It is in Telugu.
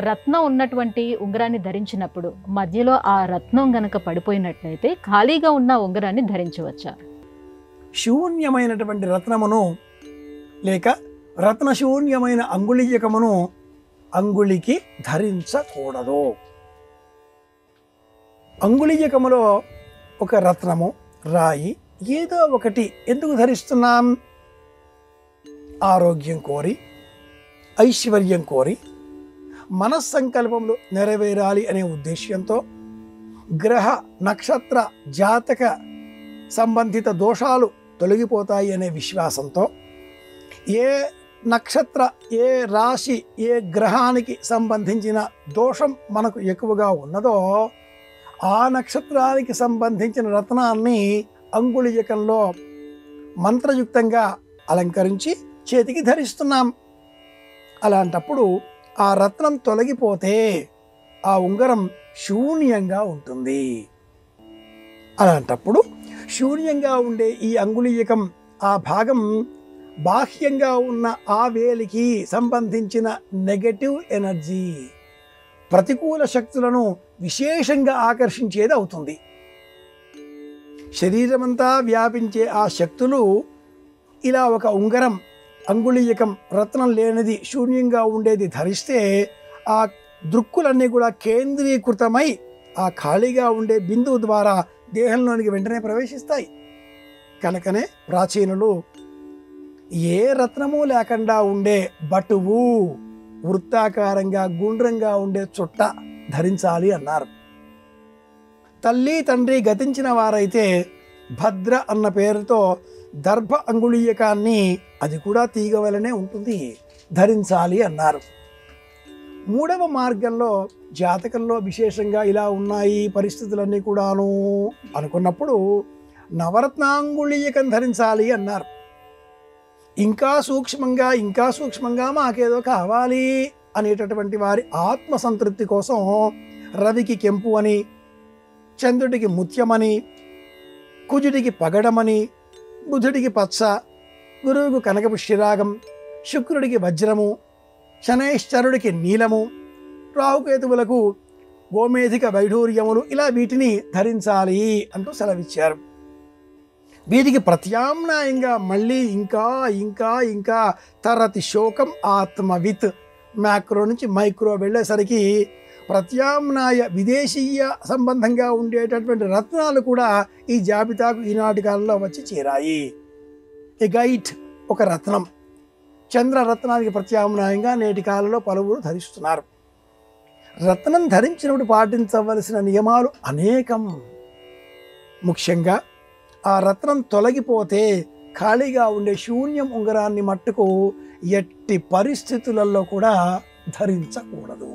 రత్నం ఉన్నటువంటి ఉంగరాన్ని ధరించినప్పుడు మధ్యలో ఆ రత్నం గనక పడిపోయినట్లయితే ఖాళీగా ఉన్న ఉంగరాన్ని ధరించవచ్చా? శూన్యమైనటువంటి రత్నమును లేక రత్నశూన్యమైన అంగుళీయకమును అంగుళికి ధరించకూడదు. అంగుళీయకములో ఒక రత్నము, రాయి ఏదో ఒకటి ఎందుకు ధరిస్తున్నాం? ఆరోగ్యం కోరి, ఐశ్వర్యం కోరి, మనస్సంకల్పములు నెరవేరాలి అనే ఉద్దేశ్యంతో, గ్రహ నక్షత్ర జాతక సంబంధిత దోషాలు తొలగిపోతాయి అనే విశ్వాసంతో, ఏ నక్షత్ర, ఏ రాశి, ఏ గ్రహానికి సంబంధించిన దోషం మనకు ఎక్కువగా ఉన్నదో ఆ నక్షత్రానికి సంబంధించిన రత్నాన్ని అంగుళీయకంలో మంత్రయుక్తంగా అలంకరించి చేతికి ధరిస్తున్నాం. అలాంటప్పుడు ఆ రత్నం తొలగిపోతే ఆ ఉంగరం శూన్యంగా ఉంటుంది. అలాంటప్పుడు శూన్యంగా ఉండే ఈ అంగుళీయకం, ఆ భాగం బాహ్యంగా ఉన్న ఆ వేలికి సంబంధించిన నెగటివ్ ఎనర్జీ, ప్రతికూల శక్తులను విశేషంగా ఆకర్షించేది అవుతుంది. శరీరమంతా వ్యాపించే ఆ శక్తులు ఇలా ఒక ఉంగరం, అంగుళీయకం, రత్నం లేనిది, శూన్యంగా ఉండేది ధరిస్తే ఆ దృక్కులన్నీ కూడా కేంద్రీకృతమై ఆ ఖాళీగా ఉండే బిందువు ద్వారా దేహంలోనికి వెంటనే ప్రవేశిస్తాయి. కనుకనే ప్రాచీనులు ఏ రత్నము లేకుండా ఉండే బటువు, వృత్తాకారంగా గుండ్రంగా ఉండే చుట్ట ధరించాలి అన్నారు. తల్లి తండ్రి గతించిన వారైతే భద్ర అన్న పేరుతో దర్భ అంగుళీయకాన్ని, అది కూడా తీగ వలనే ఉంటుంది, ధరించాలి అన్నారు. మూడవ మార్గంలో జాతకంలో విశేషంగా ఇలా ఉన్నాయి పరిస్థితులన్నీ కూడాను అనుకున్నప్పుడు నవరత్నాంగుళీయకం ధరించాలి అన్నారు. ఇంకా సూక్ష్మంగా మాకేదో కావాలి అనేటటువంటి వారి ఆత్మసంతృప్తి కోసం రవికి కెంపు అని, చంద్రుడికి ముత్యమని, కుజుడికి పగడమని, బుధుడికి పచ్చ, గురువుకు కనకపుష్యరాగం, శుక్రుడికి వజ్రము, శనైశ్చరుడికి నీలము, రాహుకేతువులకు గోమేధిక వైఢూర్యములు, ఇలా వీటిని ధరించాలి అంటూ సెలవిచ్చారు. వీటికి ప్రత్యామ్నాయంగా మళ్ళీ ఇంకా ఇంకా ఇంకా తరతి శోకం ఆత్మవిత్, మ్యాక్రో నుంచి మైక్రో వెళ్ళేసరికి ప్రత్యామ్నాయ విదేశీయ సంబంధంగా ఉండేటటువంటి రత్నాలు కూడా ఈ జాబితాకు ఈనాటి కాలంలో వచ్చి చేరాయి. ఎగైట్ ఒక రత్నం, చంద్రరత్నానికి ప్రత్యామ్నాయంగా నేటి కాలంలో పలువురు ధరిస్తున్నారు. రత్నం ధరించినప్పుడు పాటించవలసిన నియమాలు అనేకం. ముఖ్యంగా ఆ రత్నం తొలగిపోతే ఖాళీగా ఉండే శూన్యం ఉంగరాన్ని మట్టుకు ఎట్టి పరిస్థితులలో కూడా ధరించకూడదు.